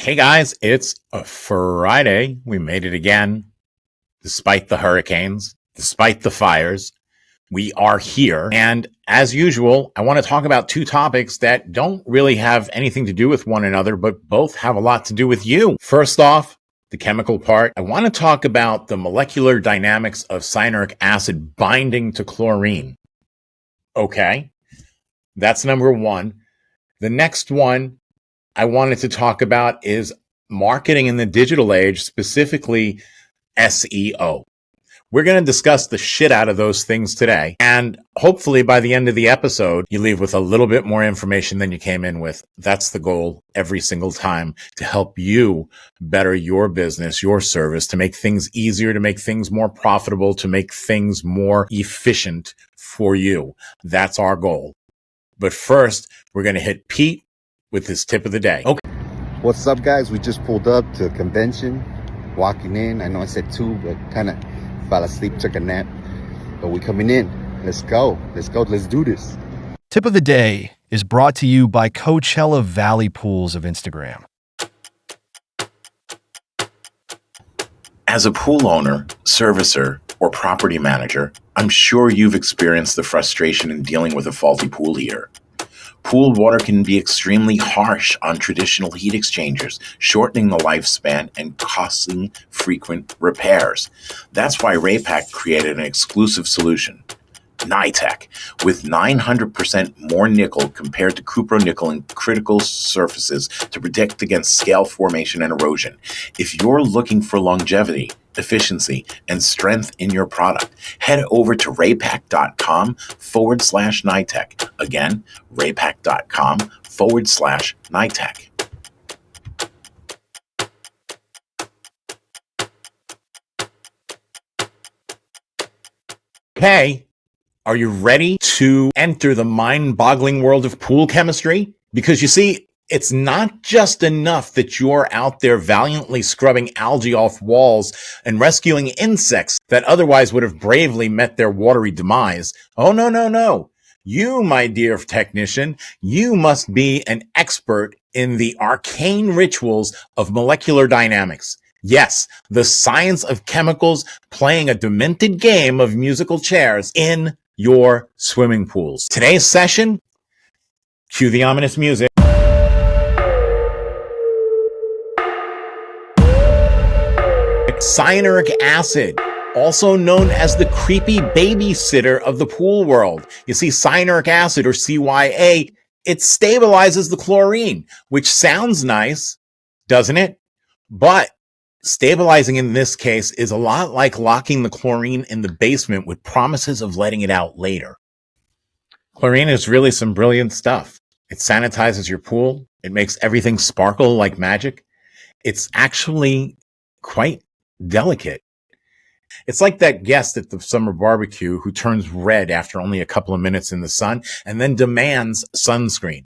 Hey guys, it's a Friday. We made it again. Despite the hurricanes, despite the fires, we are here. And as usual, I want to talk about two topics that don't really have anything to do with one another, but both have a lot to do with you. First off, the chemical part. I want to talk about the molecular dynamics of cyanuric acid binding to chlorine. Okay, that's number one. The next one I wanted to talk about is marketing in the digital age, specifically SEO. We're going to discuss the shit out of those things today. And hopefully by the end of the episode, you leave with a little bit more information than you came in with. That's the goal every single time, to help you better your business, your service, to make things easier, to make things more profitable, to make things more efficient for you. That's our goal. But first, we're going to hit Pete with his tip of the day. Okay. What's up, guys? We just pulled up to a convention, walking in. I know I said 2, but kind of fell asleep, took a nap. But we coming in. Let's go. Let's do this. Tip of the day is brought to you by Coachella Valley Pools of Instagram. As a pool owner, servicer, or property manager, I'm sure you've experienced the frustration in dealing with a faulty pool heater. Pool water can be extremely harsh on traditional heat exchangers, shortening the lifespan and costing frequent repairs. That's why Raypak created an exclusive solution, NITEC, with 900% more nickel compared to cupronickel in critical surfaces to protect against scale formation and erosion. If you're looking for longevity, efficiency, and strength in your product, head over to raypak.com/NITEC. Again, raypak.com/NITEC. Okay, are you ready to enter the mind-boggling world of pool chemistry? Because you see, it's not just enough that you're out there valiantly scrubbing algae off walls and rescuing insects that otherwise would have bravely met their watery demise. Oh, no. You, my dear technician, you must be an expert in the arcane rituals of molecular dynamics. Yes, the science of chemicals playing a demented game of musical chairs in your swimming pools. Today's session, cue the ominous music. Cyanuric acid, also known as the creepy babysitter of the pool world. You see, cyanuric acid, or CYA, it stabilizes the chlorine, which sounds nice, doesn't it? But stabilizing in this case is a lot like locking the chlorine in the basement with promises of letting it out later. Chlorine is really some brilliant stuff. It sanitizes your pool. It makes everything sparkle like magic. It's actually quite delicate. It's like that guest at the summer barbecue who turns red after only a couple of minutes in the sun and then demands sunscreen.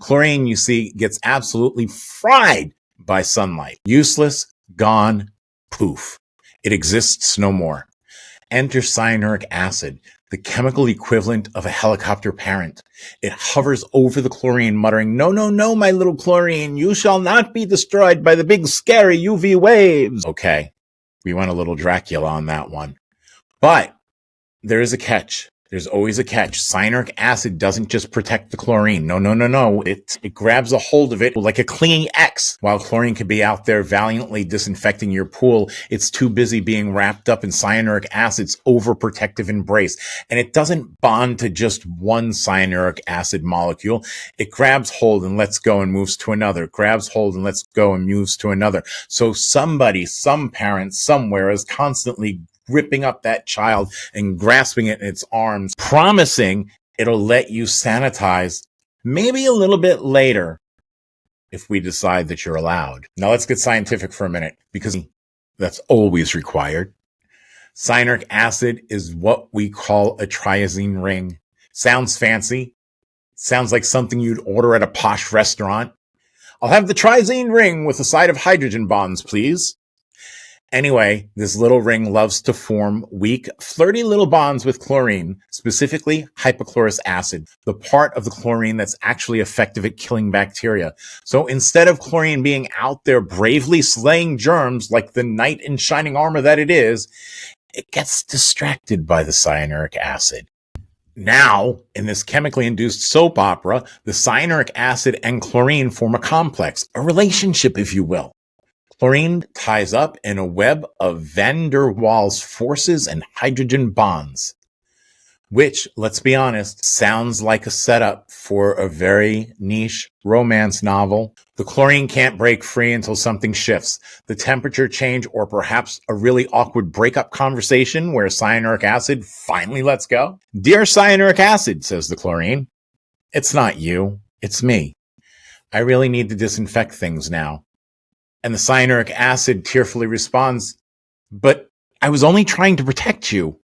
Chlorine, you see, gets absolutely fried by sunlight. Useless, gone, poof. It exists no more. Enter cyanuric acid, the chemical equivalent of a helicopter parent. It hovers over the chlorine, muttering, "No, my little chlorine, you shall not be destroyed by the big scary UV waves." Okay, we went a little Dracula on that one. But there is a catch. There's always a catch. Cyanuric acid doesn't just protect the chlorine. No. It grabs a hold of it like a clinging X. While chlorine could be out there valiantly disinfecting your pool, it's too busy being wrapped up in cyanuric acid's overprotective embrace. And it doesn't bond to just one cyanuric acid molecule. It grabs hold and lets go and moves to another. Grabs hold and lets go and moves to another. So somebody, some parent, somewhere is constantly ripping up that child and grasping it in its arms, promising it'll let you sanitize maybe a little bit later if we decide that you're allowed. Now let's get scientific for a minute, because that's always required. Cyanuric acid is what we call a triazine ring. Sounds fancy. Sounds like something you'd order at a posh restaurant. "I'll have the triazine ring with a side of hydrogen bonds, please." Anyway, this little ring loves to form weak, flirty little bonds with chlorine, specifically hypochlorous acid, the part of the chlorine that's actually effective at killing bacteria. So instead of chlorine being out there bravely slaying germs like the knight in shining armor that it is, it gets distracted by the cyanuric acid. Now, in this chemically induced soap opera, the cyanuric acid and chlorine form a complex, a relationship, if you will. Chlorine ties up in a web of van der Waals forces and hydrogen bonds, which, let's be honest, sounds like a setup for a very niche romance novel. The chlorine can't break free until something shifts. The temperature change, or perhaps a really awkward breakup conversation where cyanuric acid finally lets go. Dear cyanuric acid, says the chlorine, it's not you, it's me. I really need to disinfect things now. And the cyanuric acid tearfully responds, but I was only trying to protect you.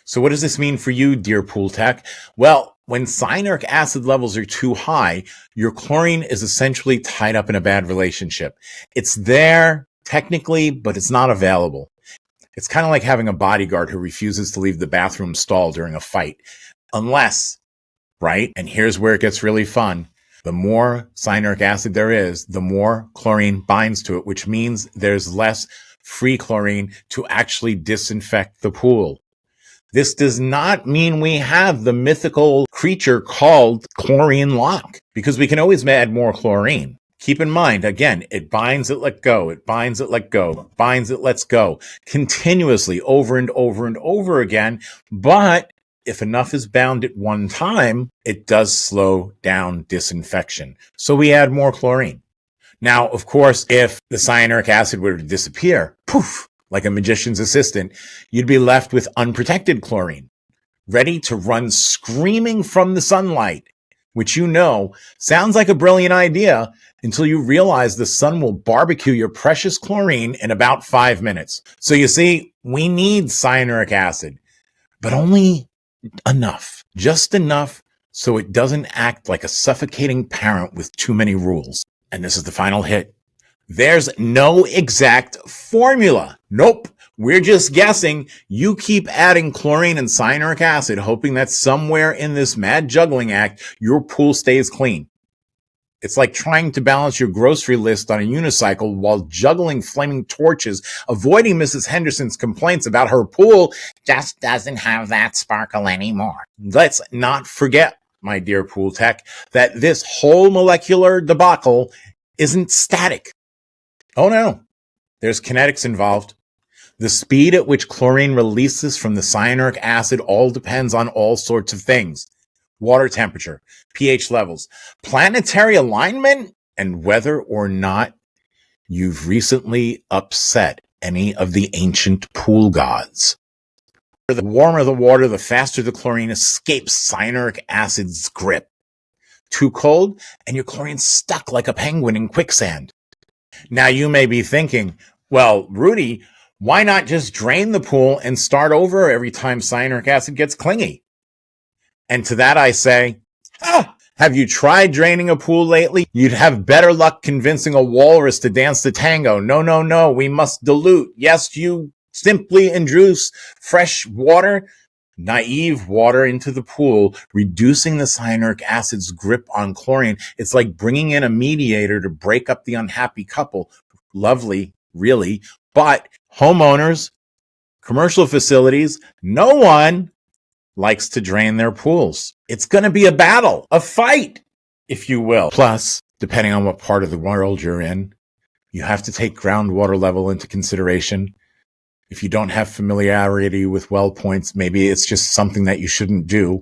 So what does this mean for you, dear pool tech? Well, when cyanuric acid levels are too high, your chlorine is essentially tied up in a bad relationship. It's there technically, but it's not available. It's kind of like having a bodyguard who refuses to leave the bathroom stall during a fight. Unless, right? And here's where it gets really fun. The more cyanuric acid there is, the more chlorine binds to it, which means there's less free chlorine to actually disinfect the pool. This does not mean we have the mythical creature called chlorine lock, because we can always add more chlorine. Keep in mind, again, it binds, it let go, it binds, it let go, binds, it lets go, continuously over and over and over again. But if enough is bound at one time, it does slow down disinfection. So we add more chlorine. Now, of course, if the cyanuric acid were to disappear, poof, like a magician's assistant, you'd be left with unprotected chlorine, ready to run screaming from the sunlight, which sounds like a brilliant idea until you realize the sun will barbecue your precious chlorine in about 5 minutes. So you see, we need cyanuric acid, but only enough, just enough so it doesn't act like a suffocating parent with too many rules. And this is the final hit. There's no exact formula. Nope. We're just guessing. You keep adding chlorine and cyanuric acid, hoping that somewhere in this mad juggling act, your pool stays clean. It's like trying to balance your grocery list on a unicycle while juggling flaming torches, avoiding Mrs. Henderson's complaints about her pool just doesn't have that sparkle anymore. Let's not forget, my dear pool tech, that this whole molecular debacle isn't static. Oh no, there's kinetics involved. The speed at which chlorine releases from the cyanuric acid all depends on all sorts of things. Water temperature, pH levels, planetary alignment, and whether or not you've recently upset any of the ancient pool gods. The warmer the water, the faster the chlorine escapes cyanuric acid's grip. Too cold, and your chlorine's stuck like a penguin in quicksand. Now you may be thinking, well, Rudy, why not just drain the pool and start over every time cyanuric acid gets clingy? And to that I say, have you tried draining a pool lately? You'd have better luck convincing a walrus to dance the tango. No, we must dilute. Yes, you simply introduce fresh water, naive water into the pool, reducing the cyanuric acid's grip on chlorine. It's like bringing in a mediator to break up the unhappy couple. Lovely, really. But homeowners, commercial facilities, no one likes to drain their pools. It's going to be a battle, a fight, if you will. Plus, depending on what part of the world you're in, you have to take groundwater level into consideration. If you don't have familiarity with well points, maybe it's just something that you shouldn't do.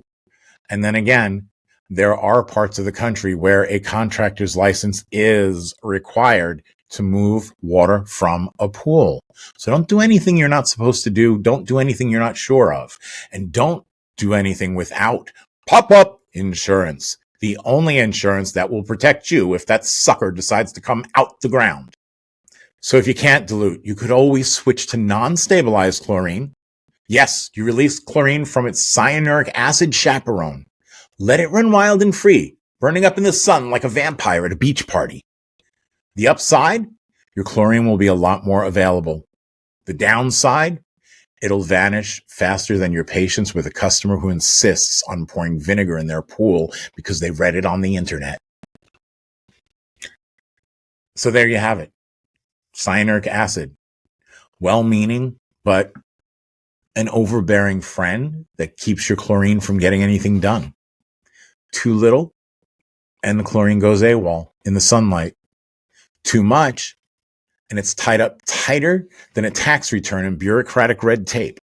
And then again, there are parts of the country where a contractor's license is required to move water from a pool. So don't do anything you're not supposed to do. Don't do anything you're not sure of. And don't do anything without pop-up insurance. The only insurance that will protect you if that sucker decides to come out the ground. So if you can't dilute, you could always switch to non-stabilized chlorine. Yes, you release chlorine from its cyanuric acid chaperone. Let it run wild and free, burning up in the sun like a vampire at a beach party. The upside? Your chlorine will be a lot more available. The downside, it'll vanish faster than your patience with a customer who insists on pouring vinegar in their pool because they read it on the internet. So there you have it. Cyanuric acid. Well-meaning, but an overbearing friend that keeps your chlorine from getting anything done. Too little, and the chlorine goes AWOL in the sunlight. Too much, and it's tied up tighter than a tax return in bureaucratic red tape.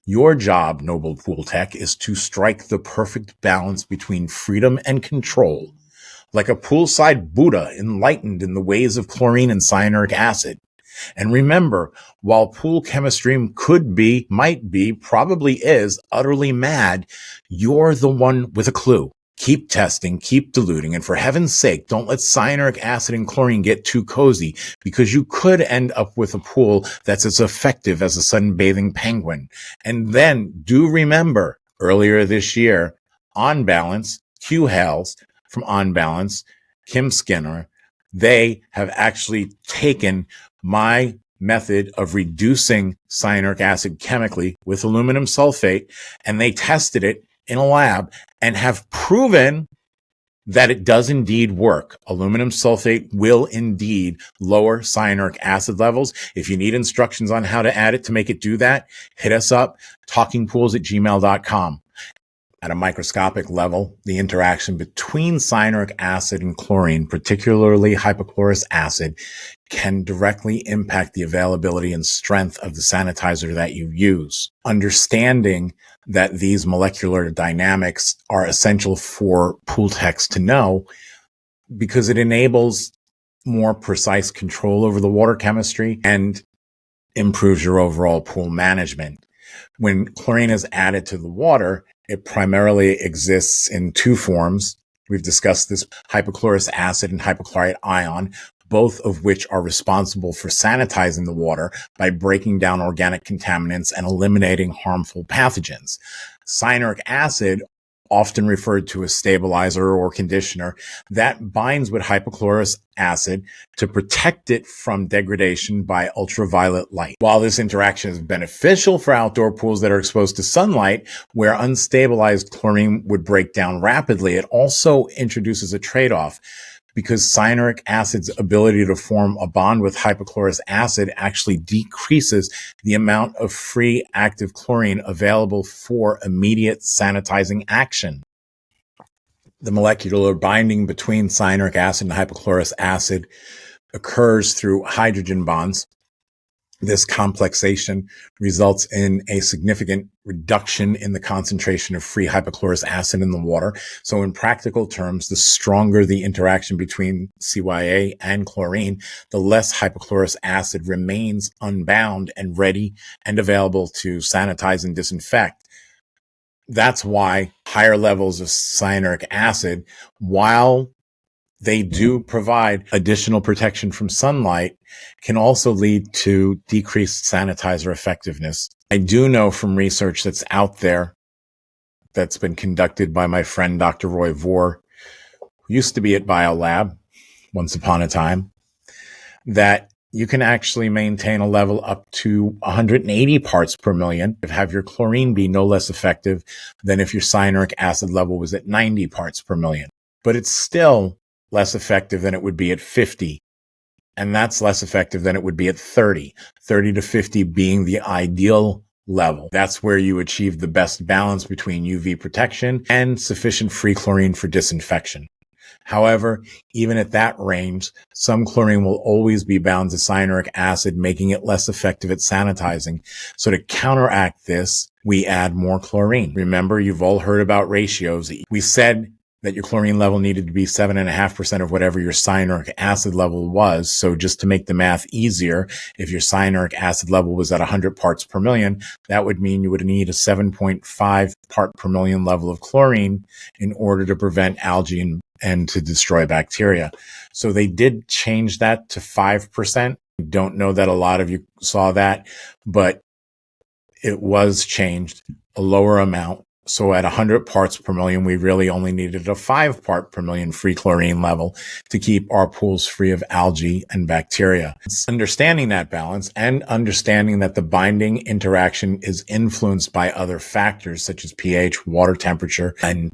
Your job, noble pool tech, is to strike the perfect balance between freedom and control, like a poolside Buddha enlightened in the ways of chlorine and cyanuric acid. And remember, while pool chemistry could be, might be, probably is utterly mad, you're the one with a clue. Keep testing, keep diluting, and for heaven's sake, don't let cyanuric acid and chlorine get too cozy, because you could end up with a pool that's as effective as a sunbathing penguin. And then do remember, earlier this year, On Balance, Q Hales from On Balance, Kim Skinner, they have actually taken my method of reducing cyanuric acid chemically with aluminum sulfate, and they tested it in a lab and have proven that it does indeed work. Aluminum sulfate will indeed lower cyanuric acid levels. If you need instructions on how to add it to make it do that, hit us up, talkingpools@gmail.com. At a microscopic level, the interaction between cyanuric acid and chlorine, particularly hypochlorous acid, can directly impact the availability and strength of the sanitizer that you use. Understanding that these molecular dynamics are essential for pool techs to know, because it enables more precise control over the water chemistry and improves your overall pool management. When chlorine is added to the water, it primarily exists in two forms. We've discussed this: hypochlorous acid and hypochlorite ion, both of which are responsible for sanitizing the water by breaking down organic contaminants and eliminating harmful pathogens. Cyanuric acid, often referred to as stabilizer or conditioner, that binds with hypochlorous acid to protect it from degradation by ultraviolet light. While this interaction is beneficial for outdoor pools that are exposed to sunlight, where unstabilized chlorine would break down rapidly, it also introduces a trade-off, because cyanuric acid's ability to form a bond with hypochlorous acid actually decreases the amount of free active chlorine available for immediate sanitizing action. The molecular binding between cyanuric acid and hypochlorous acid occurs through hydrogen bonds. This complexation results in a significant reduction in the concentration of free hypochlorous acid in the water. So in practical terms, the stronger the interaction between CYA and chlorine, the less hypochlorous acid remains unbound and ready and available to sanitize and disinfect. That's why higher levels of cyanuric acid, while they do provide additional protection from sunlight, can also lead to decreased sanitizer effectiveness. I do know from research that's out there that's been conducted by my friend Dr. Roy Vore, who used to be at BioLab once upon a time, that you can actually maintain a level up to 180 parts per million to have your chlorine be no less effective than if your cyanuric acid level was at 90 parts per million. But it's still less effective than it would be at 50. And that's less effective than it would be at 30 to 50 being the ideal level. That's where you achieve the best balance between UV protection and sufficient free chlorine for disinfection. However, even at that range, some chlorine will always be bound to cyanuric acid, making it less effective at sanitizing. So to counteract this, we add more chlorine. Remember, you've all heard about ratios. We said that your chlorine level needed to be 7.5% of whatever your cyanuric acid level was. So just to make the math easier, if your cyanuric acid level was at 100 parts per million, that would mean you would need a 7.5 part per million level of chlorine in order to prevent algae and to destroy bacteria. So they did change that to 5%. I don't know that a lot of you saw that, but it was changed, a lower amount. So at 100 parts per million, we really only needed a 5 part per million free chlorine level to keep our pools free of algae and bacteria. It's understanding that balance and understanding that the binding interaction is influenced by other factors such as pH, water temperature, and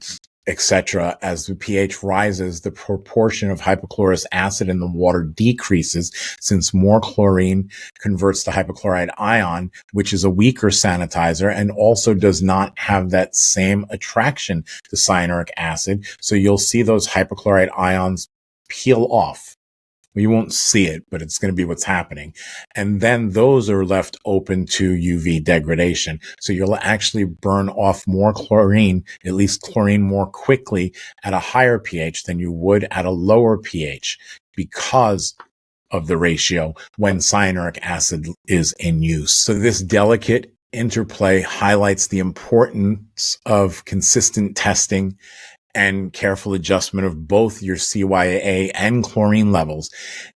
etc. As the pH rises, the proportion of hypochlorous acid in the water decreases since more chlorine converts to hypochlorite ion, which is a weaker sanitizer and also does not have that same attraction to cyanuric acid. So you'll see those hypochlorite ions peel off. You won't see it, but it's going to be what's happening. And then those are left open to UV degradation. So you'll actually burn off more chlorine, at least chlorine more quickly at a higher pH than you would at a lower pH because of the ratio when cyanuric acid is in use. So this delicate interplay highlights the importance of consistent testing and careful adjustment of both your CYA and chlorine levels.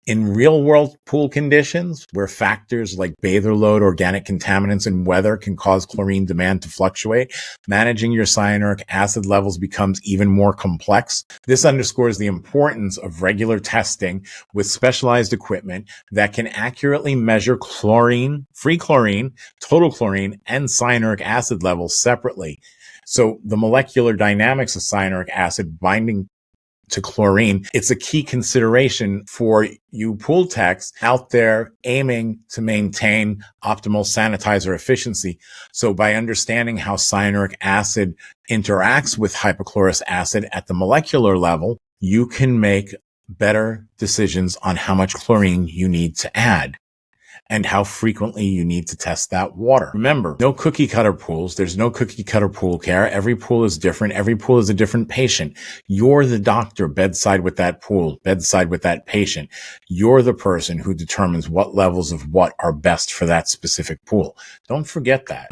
In real-world pool conditions, where factors like bather load, organic contaminants, and weather can cause chlorine demand to fluctuate, managing your cyanuric acid levels becomes even more complex. This underscores the importance of regular testing with specialized equipment that can accurately measure chlorine, free chlorine, total chlorine, and cyanuric acid levels separately. So the molecular dynamics of cyanuric acid binding to chlorine, it's a key consideration for you pool techs out there aiming to maintain optimal sanitizer efficiency. So by understanding how cyanuric acid interacts with hypochlorous acid at the molecular level, you can make better decisions on how much chlorine you need to add and how frequently you need to test that water. Remember, no cookie cutter pools. There's no cookie cutter pool care. Every pool is different. Every pool is a different patient. You're the doctor bedside with that pool, bedside with that patient. You're the person who determines what levels of what are best for that specific pool. Don't forget that.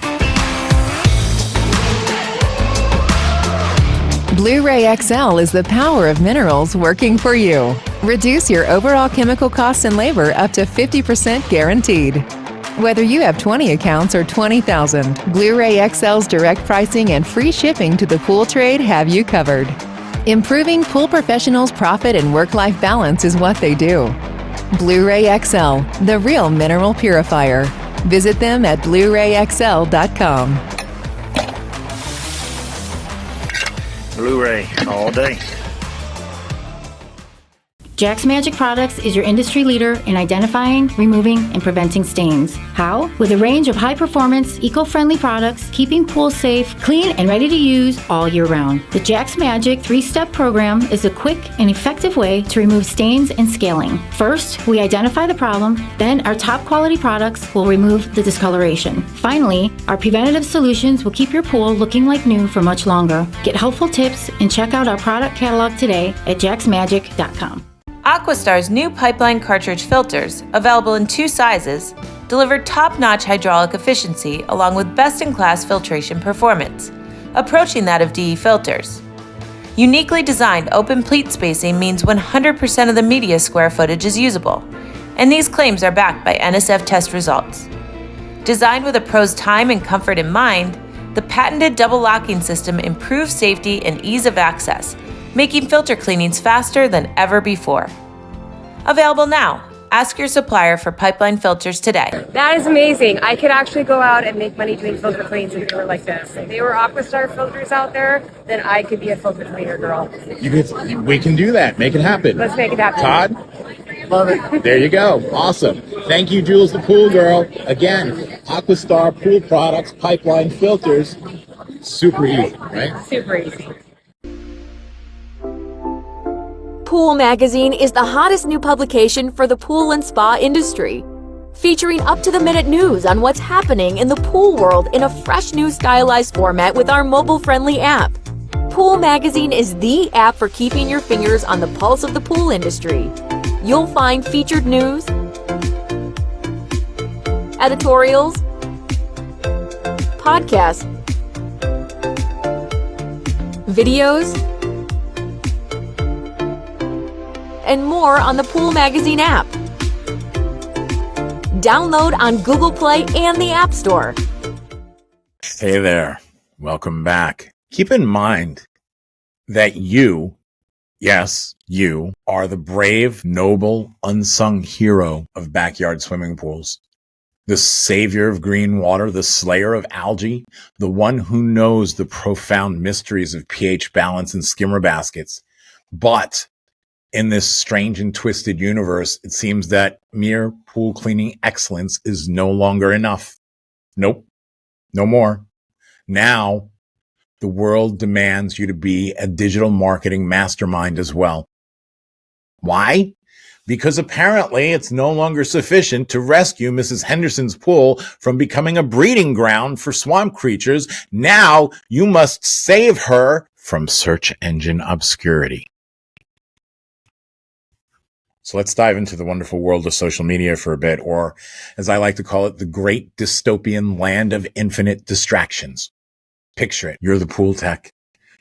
Blu-ray XL is the power of minerals working for you. Reduce your overall chemical costs and labor up to 50% guaranteed. Whether you have 20 accounts or 20,000, Blu-ray XL's direct pricing and free shipping to the pool trade have you covered. Improving pool professionals' profit and work-life balance is what they do. Blu-ray XL, the real mineral purifier. Visit them at BluRayXL.com. Blu-ray all day. Jack's Magic Products is your industry leader in identifying, removing, and preventing stains. How? With a range of high-performance, eco-friendly products, keeping pools safe, clean, and ready to use all year round. The Jack's Magic 3-step program is a quick and effective way to remove stains and scaling. First, we identify the problem, then our top-quality products will remove the discoloration. Finally, our preventative solutions will keep your pool looking like new for much longer. Get helpful tips and check out our product catalog today at jacksmagic.com. AquaStar's new pipeline cartridge filters, available in 2 sizes, deliver top-notch hydraulic efficiency along with best-in-class filtration performance, approaching that of DE filters. Uniquely designed open pleat spacing means 100% of the media square footage is usable, and these claims are backed by NSF test results. Designed with a pro's time and comfort in mind, the patented double locking system improves safety and ease of access, making filter cleanings faster than ever before. Available now. Ask your supplier for pipeline filters today. That is amazing. I could actually go out and make money doing filter cleans if they were like this. If they were AquaStar filters out there, then I could be a filter cleaner girl. We can do that. Make it happen. Let's make it happen. Todd? Love it. There you go. Awesome. Thank you, Jules the Pool Girl. Again, AquaStar Pool Products, pipeline filters. Super easy, right? Super easy. Pool Magazine is the hottest new publication for the pool and spa industry, featuring up-to-the-minute news on what's happening in the pool world in a fresh new stylized format with our mobile-friendly app. Pool Magazine is the app for keeping your fingers on the pulse of the pool industry. You'll find featured news, editorials, podcasts, videos, and more on the Pool Magazine app. Download on Google Play and the App Store. Hey there. Welcome back. Keep in mind that you, yes, you, are the brave, noble, unsung hero of backyard swimming pools. The savior of green water, the slayer of algae, the one who knows the profound mysteries of pH balance and skimmer baskets. But in this strange and twisted universe, it seems that mere pool cleaning excellence is no longer enough. Nope, no more. Now, the world demands you to be a digital marketing mastermind as well. Why? Because apparently it's no longer sufficient to rescue Mrs. Henderson's pool from becoming a breeding ground for swamp creatures. Now you must save her from search engine obscurity. So let's dive into the wonderful world of social media for a bit, or as I like to call it, the great dystopian land of infinite distractions. Picture it. You're the pool tech.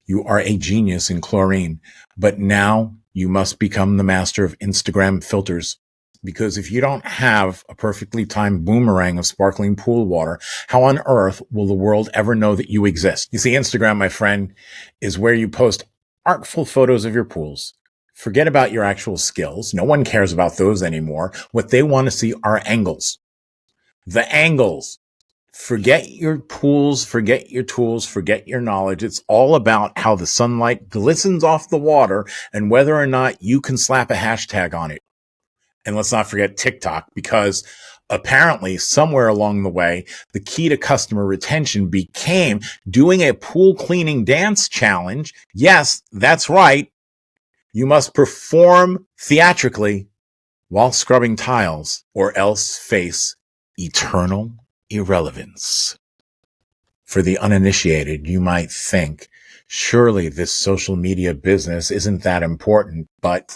You are a genius in chlorine, but now you must become the master of Instagram filters. Because if you don't have a perfectly timed boomerang of sparkling pool water, how on earth will the world ever know that you exist? You see, Instagram, my friend, is where you post artful photos of your pools. Forget about your actual skills. No one cares about those anymore. What they want to see are angles. The angles. Forget your pools, forget your tools, forget your knowledge. It's all about how the sunlight glistens off the water and whether or not you can slap a hashtag on it. And let's not forget TikTok, because apparently somewhere along the way, the key to customer retention became doing a pool cleaning dance challenge. Yes, that's right. You must perform theatrically while scrubbing tiles, or else face eternal irrelevance. For the uninitiated, you might think, surely this social media business isn't that important, but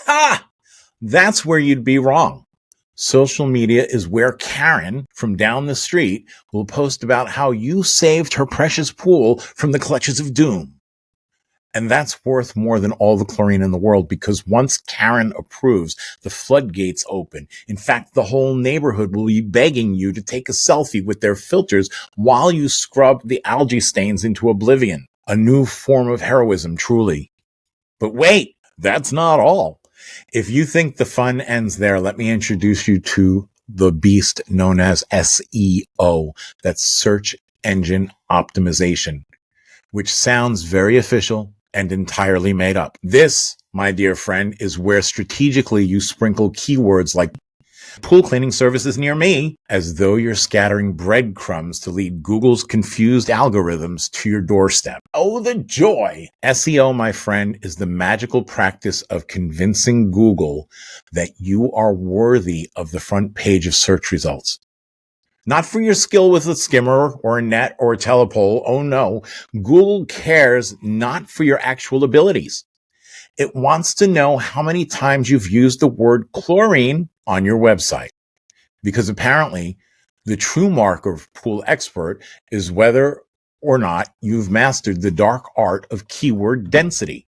that's where you'd be wrong. Social media is where Karen from down the street will post about how you saved her precious pool from the clutches of doom. And that's worth more than all the chlorine in the world, because once Karen approves, the floodgates open. In fact, the whole neighborhood will be begging you to take a selfie with their filters while you scrub the algae stains into oblivion. A new form of heroism, truly. But wait, that's not all. If you think the fun ends there, let me introduce you to the beast known as SEO. That's search engine optimization, which sounds very official and entirely made up. This, my dear friend, is where strategically you sprinkle keywords like pool cleaning services near me, as though you're scattering breadcrumbs to lead Google's confused algorithms to your doorstep. Oh, the joy! SEO, my friend, is the magical practice of convincing Google that you are worthy of the front page of search results. Not for your skill with a skimmer or a net or a telepole. Oh no, Google cares not for your actual abilities. It wants to know how many times you've used the word chlorine on your website. Because apparently the true mark of pool expert is whether or not you've mastered the dark art of keyword density.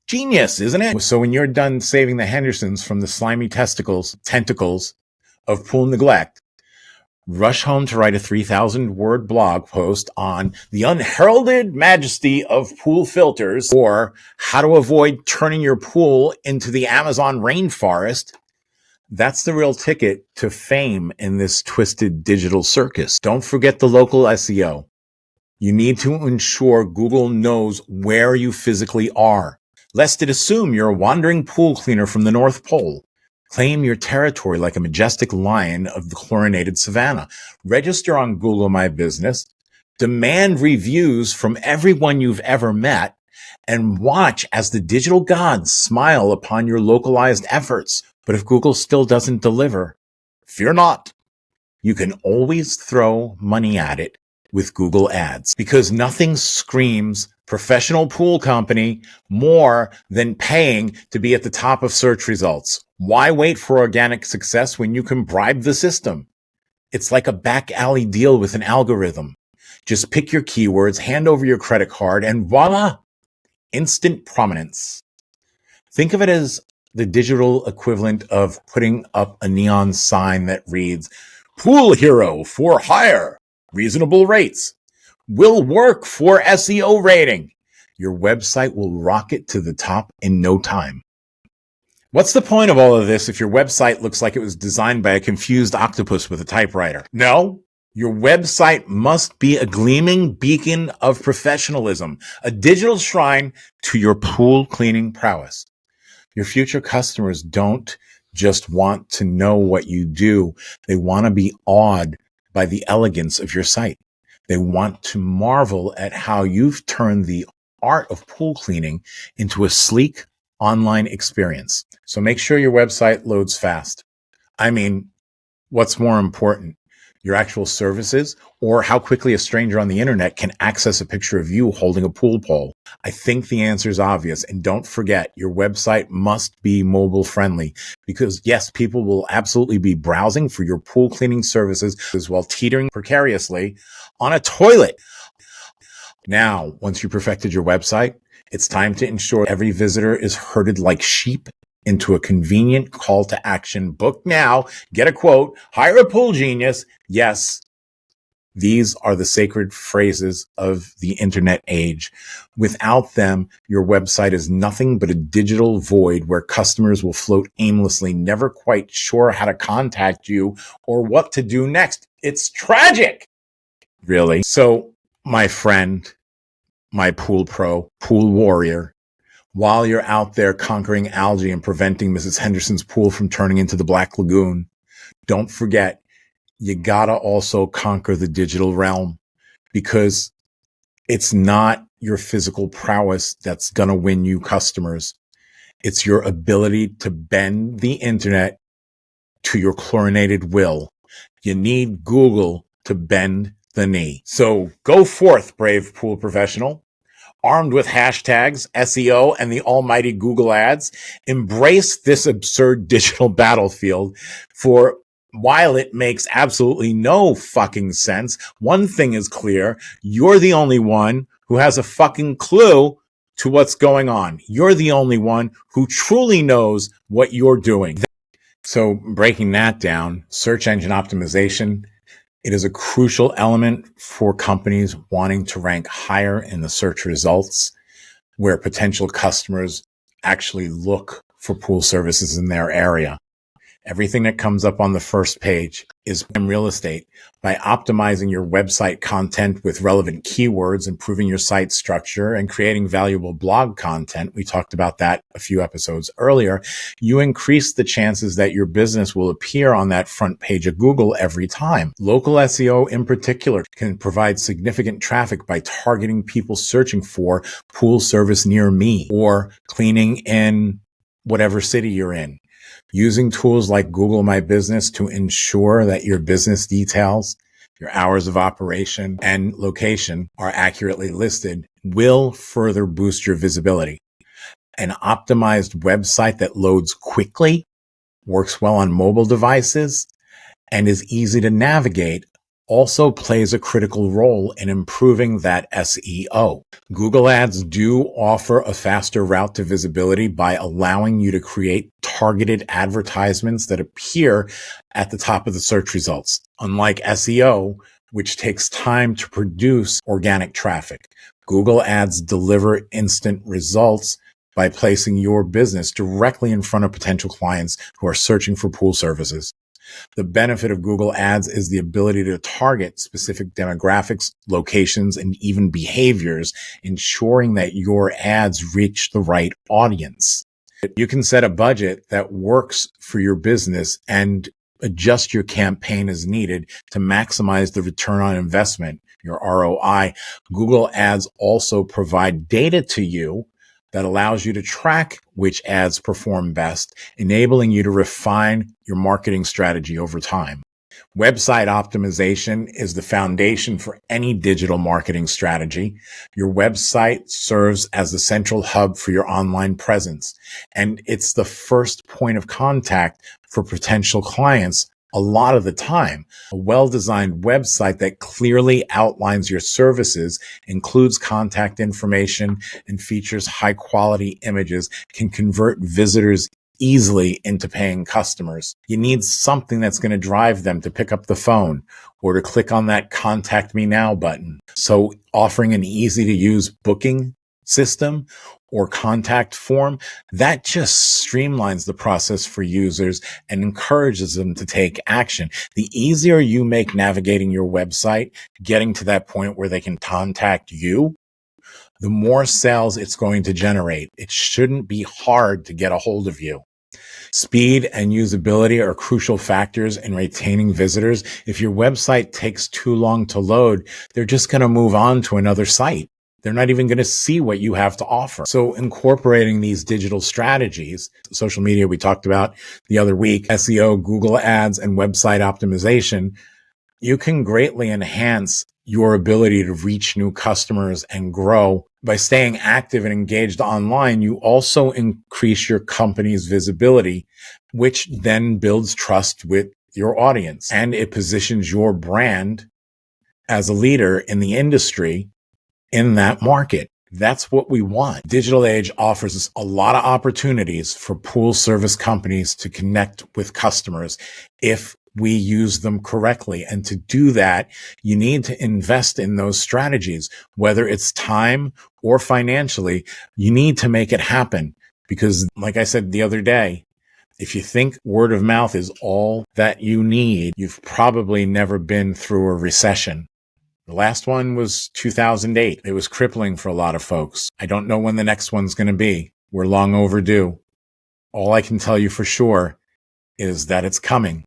Genius, isn't it? So when you're done saving the Hendersons from the slimy tentacles of pool neglect, rush home to write a 3,000-word blog post on the unheralded majesty of pool filters, or how to avoid turning your pool into the Amazon rainforest. That's the real ticket to fame in this twisted digital circus. Don't forget the local SEO. You need to ensure Google knows where you physically are, lest it assume you're a wandering pool cleaner from the North Pole. Claim your territory like a majestic lion of the chlorinated savanna. Register on Google My Business. Demand reviews from everyone you've ever met. And watch as the digital gods smile upon your localized efforts. But if Google still doesn't deliver, fear not. You can always throw money at it with Google Ads, because nothing screams professional pool company more than paying to be at the top of search results. Why wait for organic success when you can bribe the system? It's like a back alley deal with an algorithm. Just pick your keywords, hand over your credit card, and voila, instant prominence. Think of it as the digital equivalent of putting up a neon sign that reads, "Pool Hero for hire, reasonable rates," will work for SEO rating. Your website will rocket to the top in no time. What's the point of all of this if your website looks like it was designed by a confused octopus with a typewriter? No, your website must be a gleaming beacon of professionalism, a digital shrine to your pool cleaning prowess. Your future customers don't just want to know what you do. They want to be awed by the elegance of your site. They want to marvel at how you've turned the art of pool cleaning into a sleek online experience. So make sure your website loads fast. I mean, what's more important, your actual services or how quickly a stranger on the internet can access a picture of you holding a pool pole? I think the answer is obvious. And don't forget, your website must be mobile friendly because yes, people will absolutely be browsing for your pool cleaning services as well teetering precariously on a toilet. Now, once you perfected your website, it's time to ensure every visitor is herded like sheep into a convenient call to action. Book now, get a quote, hire a pool genius. Yes, these are the sacred phrases of the internet age. Without them, your website is nothing but a digital void where customers will float aimlessly, never quite sure how to contact you or what to do next. It's tragic. Really? So, my friend, my pool pro, pool warrior, while you're out there conquering algae and preventing Mrs. Henderson's pool from turning into the Black Lagoon, don't forget, you gotta also conquer the digital realm because it's not your physical prowess that's gonna win you customers. It's your ability to bend the internet to your chlorinated will. You need Google to bend the knee. So go forth, brave pool professional. Armed with hashtags, SEO, and the almighty Google ads, embrace this absurd digital battlefield. For while it makes absolutely no fucking sense, one thing is clear. You're the only one who has a fucking clue to what's going on. You're the only one who truly knows what you're doing. So breaking that down, search engine optimization, it is a crucial element for companies wanting to rank higher in the search results where potential customers actually look for pool services in their area. Everything that comes up on the first page is real estate. By optimizing your website content with relevant keywords, improving your site structure, and creating valuable blog content, we talked about that a few episodes earlier, you increase the chances that your business will appear on that front page of Google every time. Local SEO in particular can provide significant traffic by targeting people searching for pool service near me or cleaning in whatever city you're in. Using tools like Google My Business to ensure that your business details, your hours of operation, and location are accurately listed will further boost your visibility. An optimized website that loads quickly, works well on mobile devices, and is easy to navigate also plays a critical role in improving that SEO. Google Ads do offer a faster route to visibility by allowing you to create targeted advertisements that appear at the top of the search results. Unlike SEO, which takes time to produce organic traffic, Google Ads deliver instant results by placing your business directly in front of potential clients who are searching for pool services. The benefit of Google Ads is the ability to target specific demographics, locations, and even behaviors, ensuring that your ads reach the right audience. You can set a budget that works for your business and adjust your campaign as needed to maximize the return on investment, your ROI. Google Ads also provide data to you that allows you to track which ads perform best, enabling you to refine your marketing strategy over time. Website optimization is the foundation for any digital marketing strategy. Your website serves as the central hub for your online presence, and it's the first point of contact for potential clients a lot of the time. A well-designed website that clearly outlines your services, includes contact information, and features high-quality images can convert visitors easily into paying customers. You need something that's going to drive them to pick up the phone or to click on that contact me now button. So offering an easy to use booking system or contact form, that just streamlines the process for users and encourages them to take action. The easier you make navigating your website, getting to that point where they can contact you, the more sales it's going to generate. It shouldn't be hard to get a hold of you. Speed and usability are crucial factors in retaining visitors. If your website takes too long to load, they're just going to move on to another site. They're not even going to see what you have to offer. So incorporating these digital strategies, social media we talked about the other week, SEO, Google Ads, and website optimization, you can greatly enhance your ability to reach new customers and grow. By staying active and engaged online, you also increase your company's visibility, which then builds trust with your audience, and it positions your brand as a leader in the industry in that market. That's what we want. Digital age offers us a lot of opportunities for pool service companies to connect with customers if we use them correctly. And to do that, you need to invest in those strategies, whether it's time or financially. You need to make it happen because, like I said the other day, if you think word of mouth is all that you need, you've probably never been through a recession. The last one was 2008. It was crippling for a lot of folks. I don't know when the next one's going to be. We're long overdue. All I can tell you for sure is that it's coming.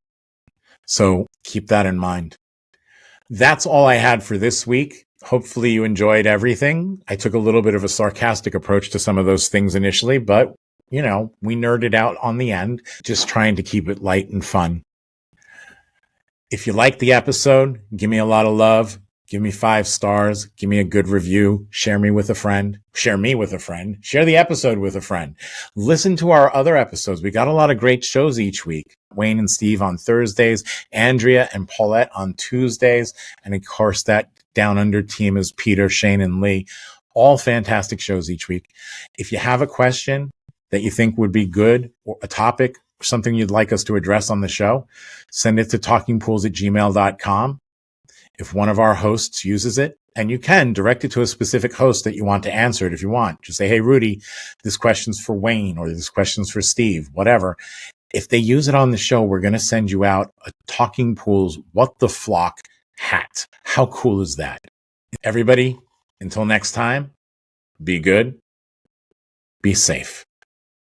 So keep that in mind. That's all I had for this week. Hopefully you enjoyed everything. I took a little bit of a sarcastic approach to some of those things initially, but we nerded out on the end, just trying to keep it light and fun. If you liked the episode, give me a lot of love. Give me 5 stars. Give me a good review. Share me with a friend. Share me with a friend. Share the episode with a friend. Listen to our other episodes. We got a lot of great shows each week. Wayne and Steve on Thursdays, Andrea and Paulette on Tuesdays. And of course, that Down Under team is Peter, Shane, and Lee. All fantastic shows each week. If you have a question that you think would be good, or a topic, or something you'd like us to address on the show, send it to talkingpools@gmail.com. If one of our hosts uses it, and you can direct it to a specific host that you want to answer it if you want. Just say, hey, Rudy, this question's for Wayne, or this question's for Steve, whatever. If they use it on the show, we're going to send you out a Talking Pools What the Flock hat. How cool is that? Everybody, until next time, be good, be safe.